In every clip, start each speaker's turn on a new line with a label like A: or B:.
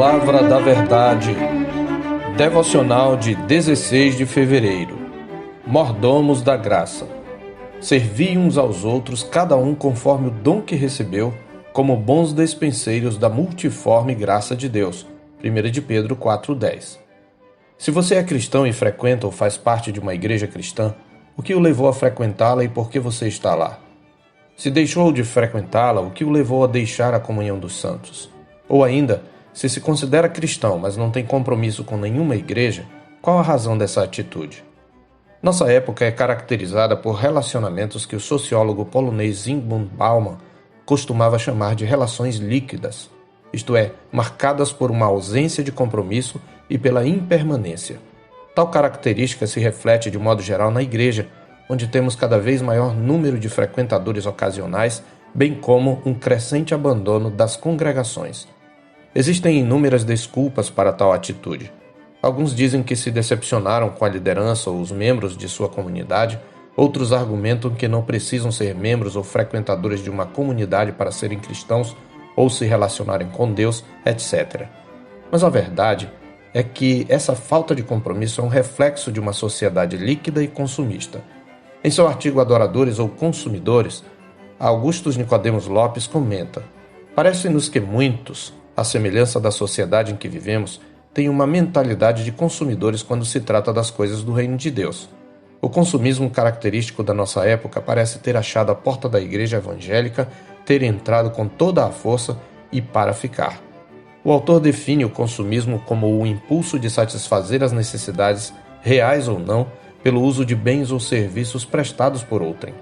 A: Palavra da Verdade, devocional de 16 de fevereiro. Mordomos da graça. Servi uns aos outros, cada um conforme o dom que recebeu, como bons despenseiros da multiforme graça de Deus. 1 de Pedro 4,10. Se você é cristão e frequenta ou faz parte de uma igreja cristã, o que o levou a frequentá-la e por que você está lá? Se deixou de frequentá-la, o que o levou a deixar a comunhão dos santos? Ou ainda, se considera cristão, mas não tem compromisso com nenhuma igreja, qual a razão dessa atitude? Nossa época é caracterizada por relacionamentos que o sociólogo polonês Zygmunt Bauman costumava chamar de relações líquidas, isto é, marcadas por uma ausência de compromisso e pela impermanência. Tal característica se reflete de modo geral na igreja, onde temos cada vez maior número de frequentadores ocasionais, bem como um crescente abandono das congregações. Existem inúmeras desculpas para tal atitude. Alguns dizem que se decepcionaram com a liderança ou os membros de sua comunidade, outros argumentam que não precisam ser membros ou frequentadores de uma comunidade para serem cristãos ou se relacionarem com Deus, etc. Mas a verdade é que essa falta de compromisso é um reflexo de uma sociedade líquida e consumista. Em seu artigo Adoradores ou Consumidores, Augustus Nicodemos Lopes comenta: parece-nos que muitos, à semelhança da sociedade em que vivemos, têm uma mentalidade de consumidores quando se trata das coisas do reino de Deus. O consumismo característico da nossa época parece ter achado a porta da igreja evangélica, ter entrado com toda a força e para ficar. O autor define o consumismo como o impulso de satisfazer as necessidades, reais ou não, pelo uso de bens ou serviços prestados por outrem.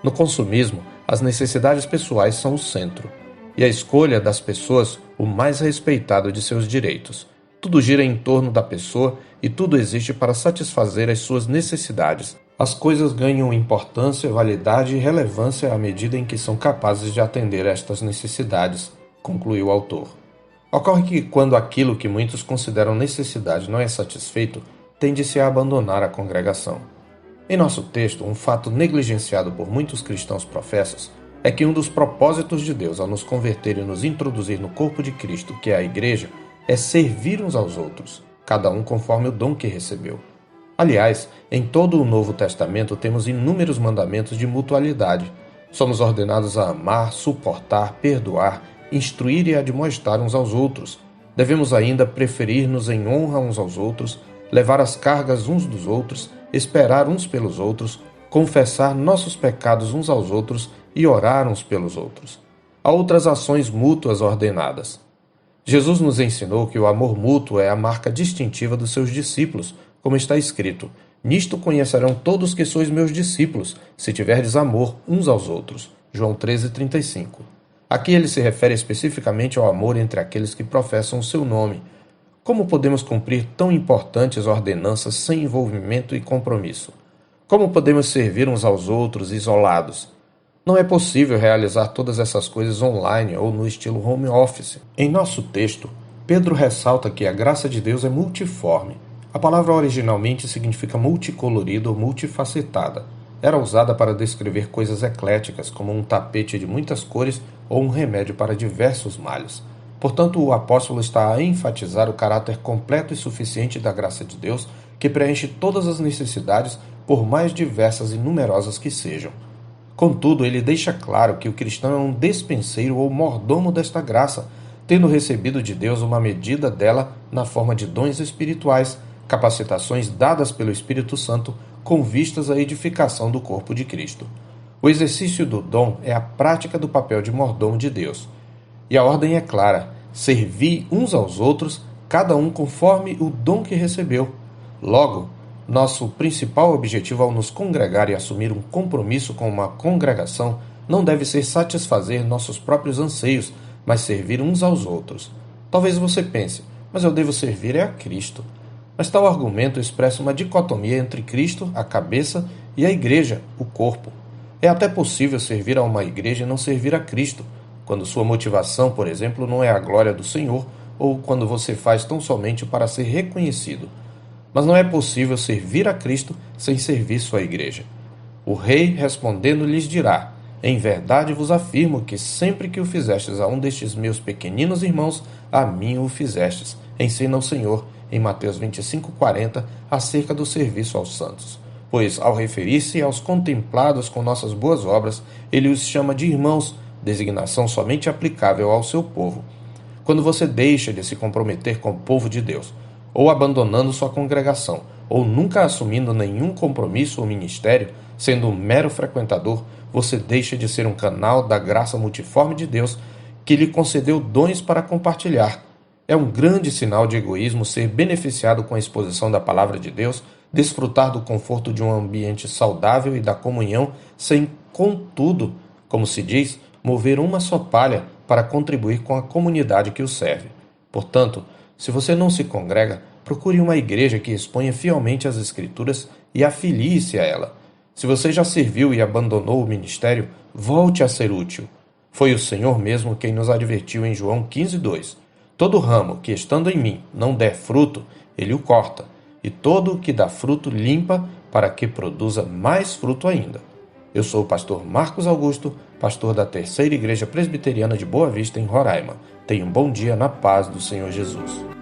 A: No consumismo, as necessidades pessoais são o centro, e a escolha das pessoas o mais respeitado de seus direitos. Tudo gira em torno da pessoa e tudo existe para satisfazer as suas necessidades. As coisas ganham importância, validade e relevância à medida em que são capazes de atender a estas necessidades, concluiu o autor. Ocorre que quando aquilo que muitos consideram necessidade não é satisfeito, tende-se a abandonar a congregação. Em nosso texto, um fato negligenciado por muitos cristãos professos é que um dos propósitos de Deus ao nos converter e nos introduzir no corpo de Cristo, que é a igreja, é servir uns aos outros, cada um conforme o dom que recebeu. Aliás, em todo o Novo Testamento temos inúmeros mandamentos de mutualidade. Somos ordenados a amar, suportar, perdoar, instruir e admoestar uns aos outros. Devemos ainda preferir-nos em honra uns aos outros, levar as cargas uns dos outros, esperar uns pelos outros, confessar nossos pecados uns aos outros e orar uns pelos outros. Há outras ações mútuas ordenadas. Jesus nos ensinou que o amor mútuo é a marca distintiva dos seus discípulos, como está escrito: nisto conhecerão todos que sois meus discípulos, se tiverdes amor uns aos outros. João 13,35. Aqui ele se refere especificamente ao amor entre aqueles que professam o seu nome. Como podemos cumprir tão importantes ordenanças sem envolvimento e compromisso? Como podemos servir uns aos outros isolados? Não é possível realizar todas essas coisas online ou no estilo home office. Em nosso texto, Pedro ressalta que a graça de Deus é multiforme. A palavra originalmente significa multicolorida ou multifacetada. Era usada para descrever coisas ecléticas, como um tapete de muitas cores ou um remédio para diversos males. Portanto, o apóstolo está a enfatizar o caráter completo e suficiente da graça de Deus, que preenche todas as necessidades, por mais diversas e numerosas que sejam. Contudo, ele deixa claro que o cristão é um despenseiro ou mordomo desta graça, tendo recebido de Deus uma medida dela na forma de dons espirituais, capacitações dadas pelo Espírito Santo com vistas à edificação do corpo de Cristo. O exercício do dom é a prática do papel de mordomo de Deus. E a ordem é clara: servi uns aos outros, cada um conforme o dom que recebeu. Logo, nosso principal objetivo ao nos congregar e assumir um compromisso com uma congregação não deve ser satisfazer nossos próprios anseios, mas servir uns aos outros. Talvez você pense: mas eu devo servir a Cristo. Mas tal argumento expressa uma dicotomia entre Cristo, a cabeça, e a igreja, o corpo. É até possível servir a uma igreja e não servir a Cristo, quando sua motivação, por exemplo, não é a glória do Senhor, ou quando você faz tão somente para ser reconhecido. Mas não é possível servir a Cristo sem servir sua igreja. O rei, respondendo, lhes dirá: Em verdade vos afirmo que sempre que o fizestes a um destes meus pequeninos irmãos, a mim o fizestes. Ensina o Senhor em Mateus 25:40 acerca do serviço aos santos. Pois, ao referir-se aos contemplados com nossas boas obras, ele os chama de irmãos, designação somente aplicável ao seu povo. Quando você deixa de se comprometer com o povo de Deus, ou abandonando sua congregação, ou nunca assumindo nenhum compromisso ou ministério, sendo um mero frequentador, você deixa de ser um canal da graça multiforme de Deus que lhe concedeu dons para compartilhar. É um grande sinal de egoísmo ser beneficiado com a exposição da palavra de Deus, desfrutar do conforto de um ambiente saudável e da comunhão, sem, contudo, como se diz, mover uma só palha para contribuir com a comunidade que o serve. Portanto, se você não se congrega, procure uma igreja que exponha fielmente as Escrituras e afilie-se a ela. Se você já serviu e abandonou o ministério, volte a ser útil. Foi o Senhor mesmo quem nos advertiu em João 15:2. Todo ramo que, estando em mim, não der fruto, ele o corta, e todo o que dá fruto limpa, para que produza mais fruto ainda. Eu sou o pastor Marcos Augusto, pastor da Terceira Igreja Presbiteriana de Boa Vista, em Roraima. Tenha um bom dia na paz do Senhor Jesus.